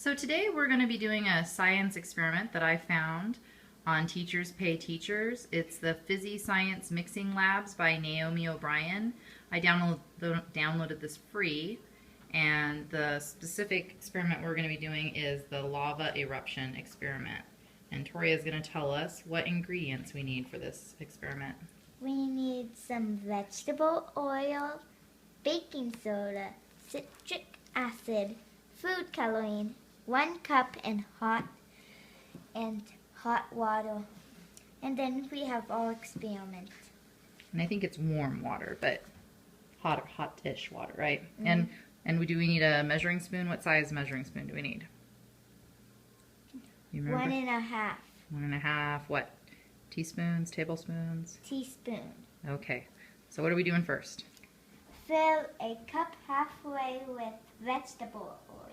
So today we're going to be doing a science experiment that I found on Teachers Pay Teachers. It's the Fizzy Science Mixing Labs by Naomi O'Brien. I downloaded this free, and the specific experiment we're going to be doing is the lava eruption experiment. And Toria is going to tell us what ingredients we need for this experiment. We need some vegetable oil, baking soda, citric acid, food coloring, 1 cup and hot water. And then we have our experiment. And I think it's warm water, but hot-ish water, right? Mm-hmm. And do we need a measuring spoon? What size measuring spoon do we need? You remember? 1.5. 1.5. What? Teaspoons? Tablespoons? Teaspoon. Okay. So what are we doing first? Fill a cup halfway with vegetable oil.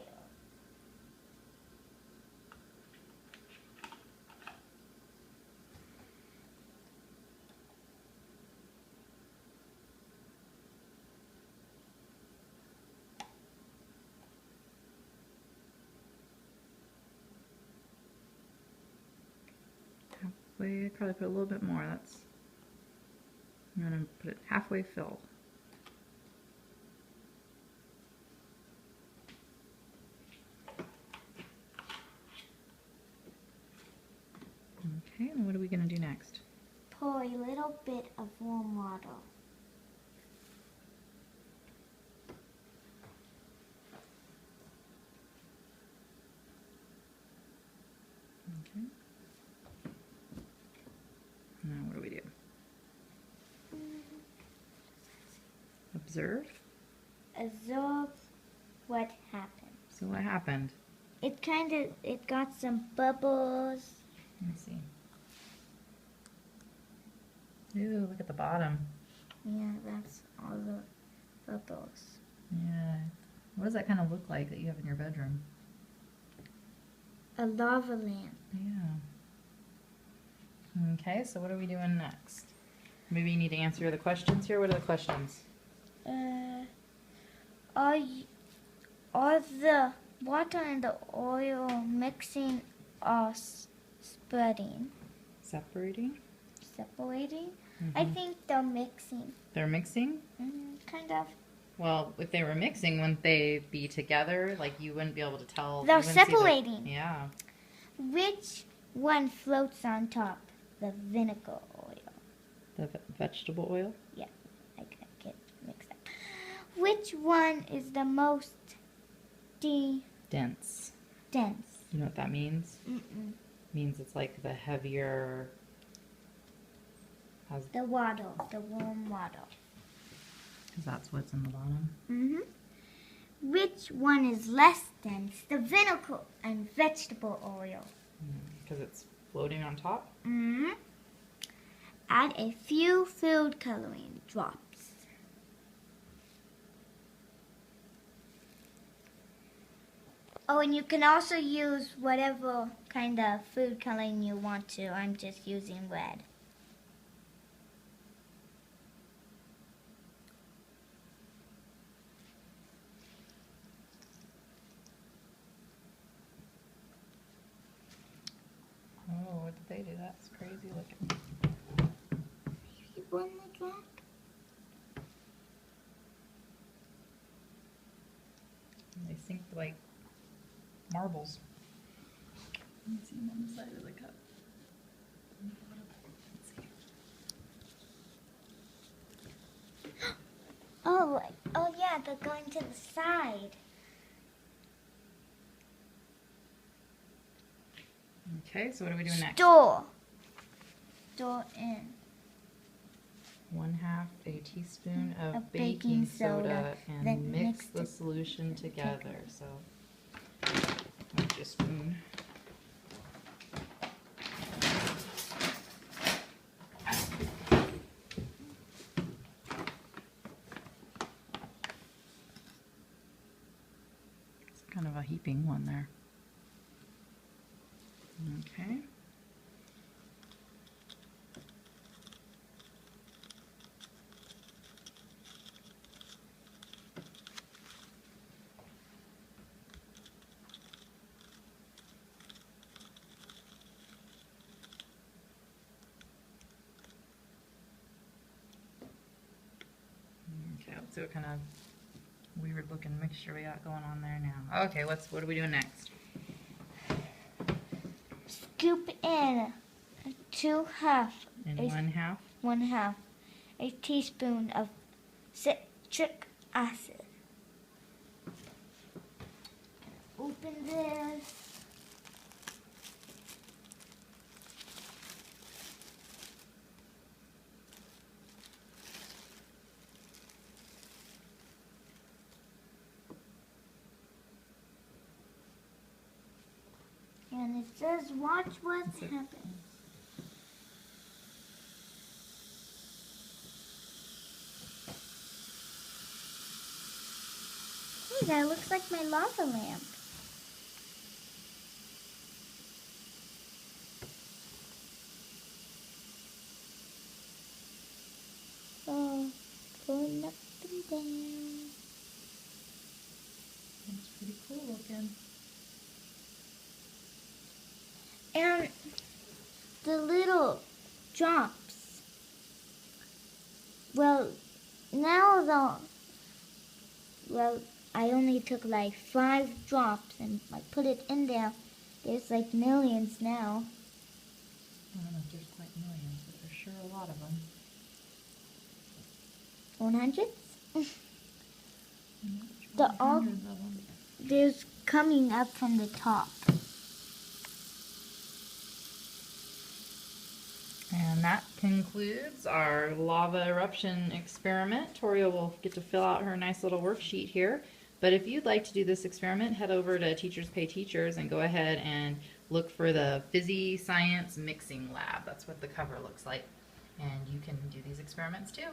Halfway, probably put a little bit more. I'm going to put it halfway filled. Okay, and what are we going to do next? Pour a little bit of warm water. Okay. Now what do we do? Observe? Observe what happened. So what happened? It got some bubbles. Let me see. Ooh, look at the bottom. Yeah, that's all the bubbles. Yeah. What does that kind of look like that you have in your bedroom? A lava lamp. Yeah. Okay, so what are we doing next? Maybe you need to answer the questions here. What are the questions? Are the water and the oil mixing or spreading? Separating? Separating? Mm-hmm. I think they're mixing. They're mixing? Kind of. Well, if they were mixing, wouldn't they be together? Like you wouldn't be able to tell. They're separating. Yeah. Which one floats on top? The vinegar oil. The vegetable oil? Yeah, I get mixed up. Which one is the most dense? Dense. You know what that means? Mm-mm. Means it's like the heavier. The water, the warm water. Because that's what's in the bottom. Mm-hmm. Which one is less dense? The vinegar and vegetable oil. Because it's floating on top? Mm-hmm. Add a few food coloring drops. Oh, and you can also use whatever kind of food coloring you want to. I'm just using red. Oh, what did they do? That's crazy looking. Maybe one more drop. They sink like marbles. Let me see them on the side of the cup. Oh yeah, they're going to the side. Okay, so what are we doing next? Stir in 1/2 a teaspoon of baking soda and mix the solution together. So, where's your spoon? It's kind of a heaping one there. Okay. Let's see what kind of weird looking mixture we got going on there now. Okay, what are we doing next? Scoop in In one half a teaspoon of citric acid. Open this. And it says, watch what's happening. Hey, that looks like my lava lamp. Oh, going up and down. That's pretty cool looking. And the little drops. Well, I only took like 5 drops and I put it in there. There's like millions now. I don't know if there's quite millions, but there's sure a lot of them. 100s? Hundreds of them. There's coming up from the top. And that concludes our lava eruption experiment. Toria will get to fill out her nice little worksheet here. But if you'd like to do this experiment, head over to Teachers Pay Teachers and go ahead and look for the Fizzy Science Mixing Lab. That's what the cover looks like. And you can do these experiments too.